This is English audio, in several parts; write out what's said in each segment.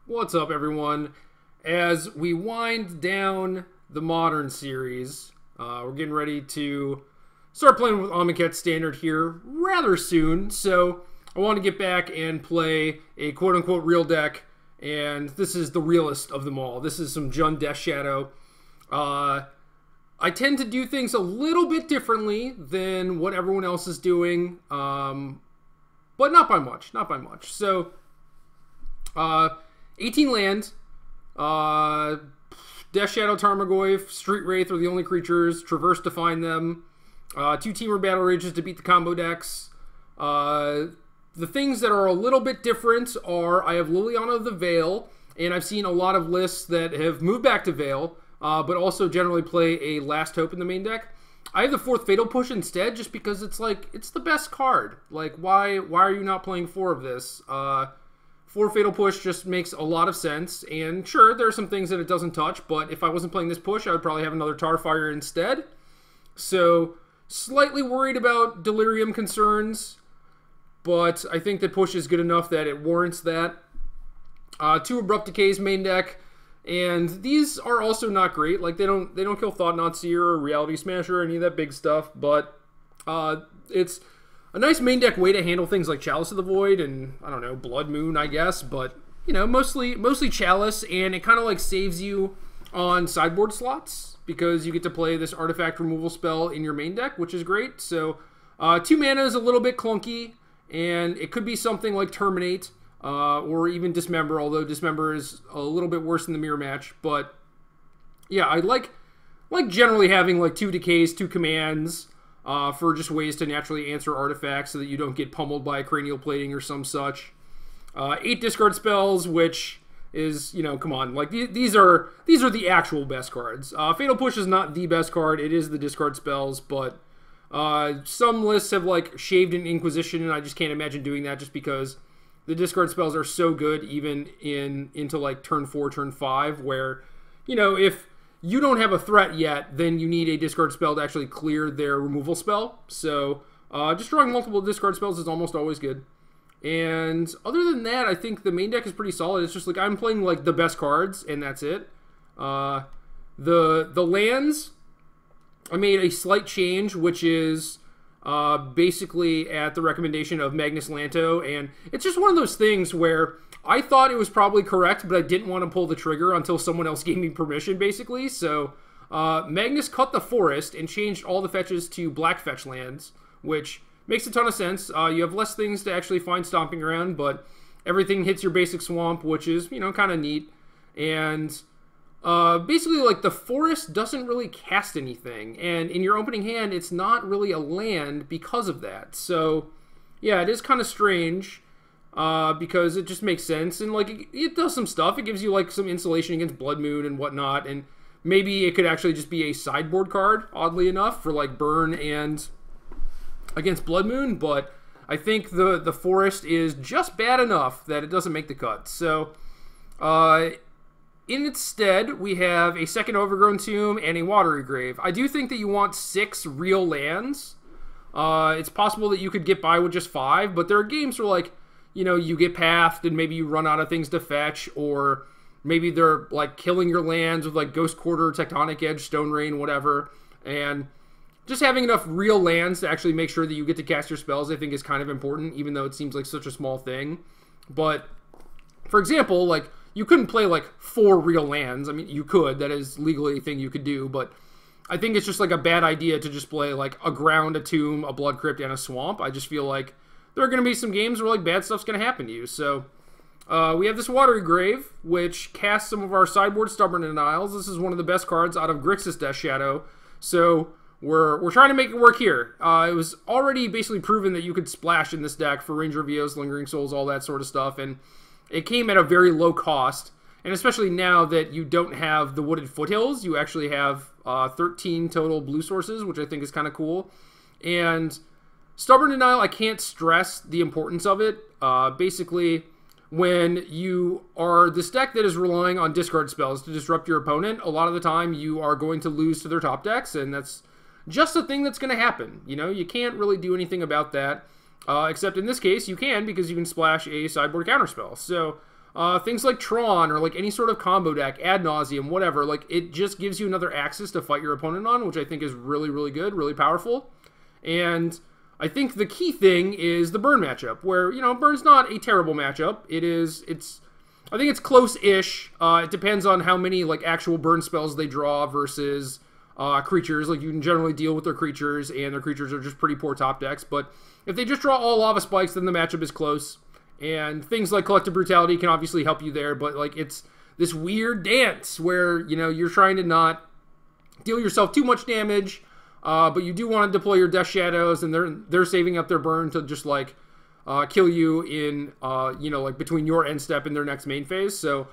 What's up, everyone? As we wind down the Modern series, we're getting ready to start playing with Amonkhet Standard here rather soon, so I want to get back and play a quote-unquote real deck, and this is the realest of them all. This is some Jund Death Shadow. I tend to do things a little bit differently than what everyone else is doing, but not by much, not by much. So, 18 lands, Death Shadow, Tarmogoyf, Street Wraith are the only creatures, Traverse to find them, 2-teamer Battle Rages to beat the combo decks. The things that are a little bit different are I have Liliana of the Veil, and I've seen a lot of lists that have moved back to Veil, but also generally play a Last Hope in the main deck. I have the 4th Fatal Push instead, just because it's like, it's the best card. Like, why are you not playing 4 of this? 4 Fatal Push just makes a lot of sense, and sure, there are some things that it doesn't touch, but if I wasn't playing this push, I would probably have another Tarfire instead. So, slightly worried about Delirium concerns, but I think that push is good enough that it warrants that. 2 Abrupt Decays main deck, and these are also not great. Like, they don't kill Thought-Knot Seer or Reality Smasher or any of that big stuff, but it's a nice main deck way to handle things like Chalice of the Void and, I don't know, Blood Moon, I guess. But, you know, mostly Chalice, and it kind of like saves you on sideboard slots because you get to play this artifact removal spell in your main deck, which is great. So, 2 mana is a little bit clunky, and it could be something like Terminate or even Dismember, although Dismember is a little bit worse than the Mirror Match. But, yeah, I like generally having like 2 Decays, 2 commands, for just ways to naturally answer artifacts so that you don't get pummeled by cranial plating or some such. 8 discard spells, which is, you know, come on, like these are the actual best cards. Fatal Push is not the best card; it is the discard spells. But some lists have like shaved an Inquisition, and I just can't imagine doing that just because the discard spells are so good, even into like turn 4, turn 5, where, you know, if you don't have a threat yet, then you need a discard spell to actually clear their removal spell. So just drawing multiple discard spells is almost always good. And other than that, I think the main deck is pretty solid. It's just like I'm playing like the best cards, and that's it. The lands, I made a slight change, which is basically at the recommendation of Magnus Lanto, and it's just one of those things where I thought it was probably correct, but I didn't want to pull the trigger until someone else gave me permission, basically. So Magnus cut the forest and changed all the fetches to black fetch lands, which makes a ton of sense. You have less things to actually find stomping around, but everything hits your basic swamp, which is, you know, kind of neat. And basically, like, the forest doesn't really cast anything, and in your opening hand, it's not really a land because of that. So, yeah, it is kind of strange. Because it just makes sense, and like it does some stuff. It gives you like some insulation against Blood Moon and whatnot, and maybe it could actually just be a sideboard card, oddly enough, for like burn and against Blood Moon. But I think the forest is just bad enough that it doesn't make the cut. So in its stead, we have a 2nd Overgrown Tomb and a Watery Grave. I do think that you want 6 real lands. It's possible that you could get by with just 5, but there are games where, like, you know, you get pathed and maybe you run out of things to fetch, or maybe they're like killing your lands with like Ghost Quarter, Tectonic Edge, Stone Rain, whatever. And just having enough real lands to actually make sure that you get to cast your spells, I think, is kind of important, even though it seems like such a small thing. But, for example, like, you couldn't play like 4 real lands. I mean, you could. That is legally a thing you could do, but I think it's just like a bad idea to just play like a ground, a tomb, a blood crypt, and a swamp. I just feel like there are going to be some games where like bad stuff's going to happen to you. So we have this Watery Grave, which casts some of our sideboard Stubborn Denials. This is one of the best cards out of Grixis Death Shadow. So we're trying to make it work here. It was already basically proven that you could splash in this deck for Ranger of Eos, Lingering Souls, all that sort of stuff, and it came at a very low cost. And especially now that you don't have the Wooded Foothills, you actually have 13 total blue sources, which I think is kind of cool. And Stubborn Denial, I can't stress the importance of it. Basically, when you are this deck that is relying on discard spells to disrupt your opponent, a lot of the time you are going to lose to their top decks, and that's just a thing that's going to happen. You know, you can't really do anything about that, except in this case you can, because you can splash a sideboard counterspell. So things like Tron, or like any sort of combo deck, ad nauseum, whatever, like it just gives you another axis to fight your opponent on, which I think is really, really good, really powerful. And I think the key thing is the burn matchup, where, you know, burn's not a terrible matchup. I think it's close-ish. It depends on how many, like, actual burn spells they draw versus creatures. Like, you can generally deal with their creatures, and their creatures are just pretty poor top decks. But if they just draw all Lava Spikes, then the matchup is close. And things like Collective Brutality can obviously help you there, but, like, it's this weird dance where, you know, you're trying to not deal yourself too much damage, but you do want to deploy your Death Shadows, and they're saving up their burn to just, like, kill you in, you know, like, between your end step and their next main phase. So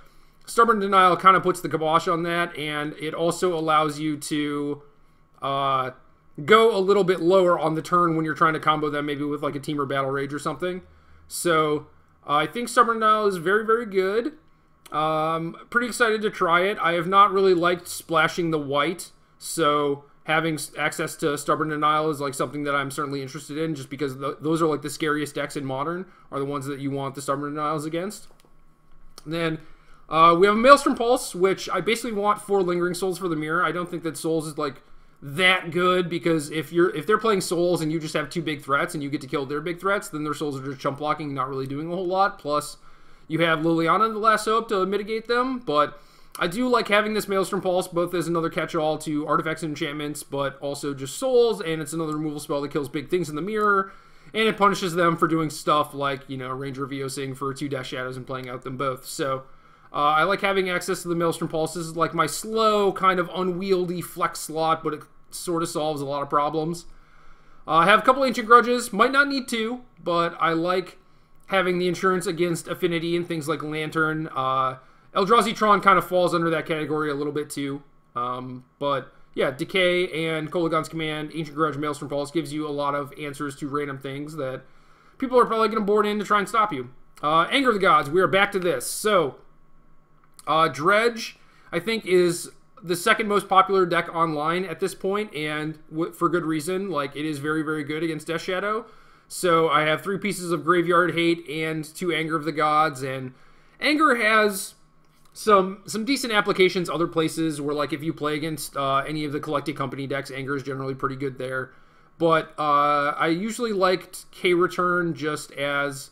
Stubborn Denial kind of puts the kibosh on that, and it also allows you to go a little bit lower on the turn when you're trying to combo them, maybe with, like, a Team or Battle Rage or something. So I think Stubborn Denial is very, very good. Pretty excited to try it. I have not really liked splashing the white, so having access to Stubborn Denial is like something that I'm certainly interested in, just because those are like the scariest decks in Modern, are the ones that you want the Stubborn Denials against. And then we have a Maelstrom Pulse, which I basically want 4 Lingering Souls for the mirror. I don't think that Souls is like that good, because if they're playing Souls and you just have 2 big threats and you get to kill their big threats, then their Souls are just chump blocking, not really doing a whole lot. Plus, you have Liliana, the Last Hope, to mitigate them, but I do like having this Maelstrom Pulse, both as another catch-all to artifacts and enchantments, but also just souls, and it's another removal spell that kills big things in the mirror, and it punishes them for doing stuff like, you know, Ranger Viosing for 2 Death Shadows and playing out them both. So I like having access to the Maelstrom Pulse. This is like my slow, kind of unwieldy flex slot, but it sort of solves a lot of problems. I have a couple Ancient Grudges. Might not need to, but I like having the insurance against Affinity and things like Lantern. Eldrazi Tron kind of falls under that category a little bit too. But yeah, Decay and Kolaghan's Command, Ancient Grudge, Maelstrom Pulse gives you a lot of answers to random things that people are probably going to board in to try and stop you. Anger of the Gods, we are back to this. So, Dredge, I think, is the second most popular deck online at this point, and for good reason. Like, it is very, very good against Death Shadow. So I have 3 pieces of Graveyard Hate and 2 Anger of the Gods, and Anger has some decent applications other places, where, like, if you play against any of the Collected Company decks, Anger is generally pretty good there. But I usually liked K-Return just as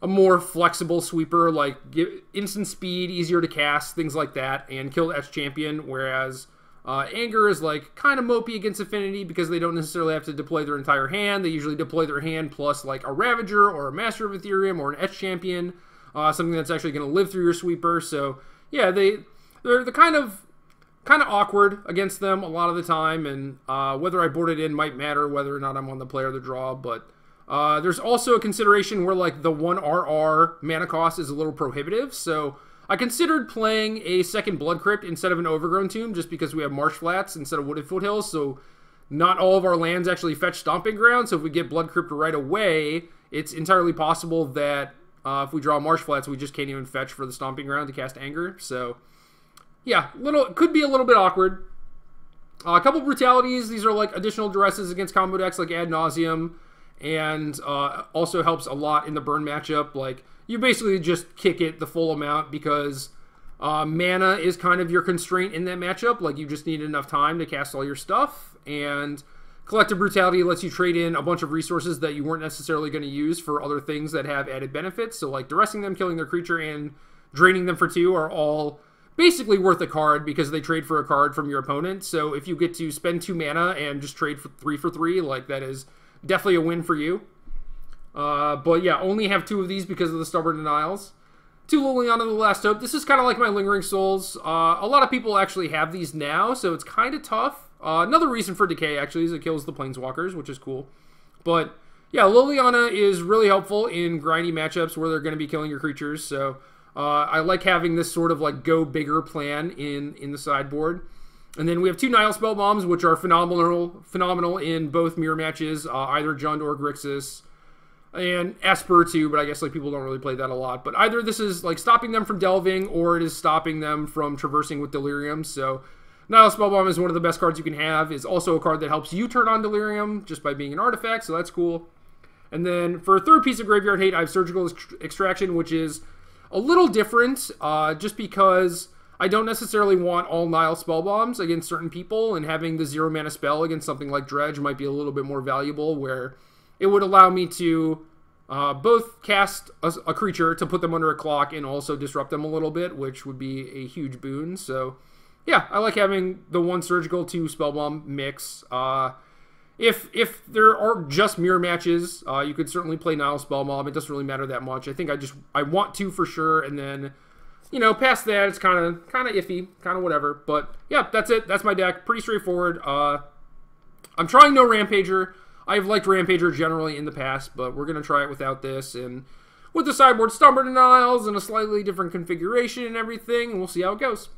a more flexible sweeper, like give instant speed, easier to cast, things like that, and kill Etch Champion, whereas Anger is like kind of mopey against Affinity because they don't necessarily have to deploy their entire hand. They usually deploy their hand plus like a Ravager or a Master of Ethereum or an Etch Champion, something that's actually going to live through your sweeper. So yeah, they're kind of awkward against them a lot of the time, and whether I board it in might matter whether or not I'm on the play or the draw. But there's also a consideration where like the 1RR mana cost is a little prohibitive, so I considered playing a second Blood Crypt instead of an Overgrown Tomb, just because we have Marsh Flats instead of Wooded Foothills, so not all of our lands actually fetch Stomping Ground. So if we get Blood Crypt right away, it's entirely possible that if we draw Marsh Flats, we just can't even fetch for the Stomping Ground to cast Anger. So yeah, could be a little bit awkward. A couple Brutalities. These are like additional duresses against combo decks like Ad Nauseam, and also helps a lot in the burn matchup. Like, you basically just kick it the full amount because mana is kind of your constraint in that matchup. Like, you just need enough time to cast all your stuff, and Collective Brutality lets you trade in a bunch of resources that you weren't necessarily going to use for other things that have added benefits. So like duressing them, killing their creature, and draining them for 2 are all basically worth a card because they trade for a card from your opponent. So if you get to spend 2 mana and just trade for 3 like, that is definitely a win for you. But yeah, only have 2 of these because of the Stubborn Denials. 2 Liliana, the Last Hope. This is kind of like my Lingering Souls. A lot of people actually have these now, so it's kind of tough. Another reason for Decay, actually, is it kills the Planeswalkers, which is cool. But yeah, Liliana is really helpful in grindy matchups where they're going to be killing your creatures. So I like having this sort of like go bigger plan in the sideboard. And then we have 2 Nile Spell Bombs, which are phenomenal in both mirror matches, either Jund or Grixis. And Esper too, but I guess like people don't really play that a lot. But either this is like stopping them from delving, or it is stopping them from traversing with Delirium. So Nihil Spellbomb is one of the best cards you can have. It's also a card that helps you turn on Delirium just by being an artifact, so that's cool. And then for a third piece of Graveyard Hate, I have Surgical Extraction, which is a little different, just because I don't necessarily want all Nihil Spellbombs against certain people, and having the 0 mana spell against something like Dredge might be a little bit more valuable, where it would allow me to both cast a creature to put them under a clock and also disrupt them a little bit, which would be a huge boon. So yeah, I like having the 1 Surgical, 2 Spellbomb mix. If there are just mirror matches, you could certainly play Nihil Spellbomb. It doesn't really matter that much. I think I want to for sure, and then, you know, past that, it's kind of iffy, kind of whatever. But yeah, that's it. That's my deck. Pretty straightforward. I'm trying no Rampager. I've liked Rampager generally in the past, but we're going to try it without this, and with the sideboard Stubborn Denials and a slightly different configuration and everything, and we'll see how it goes.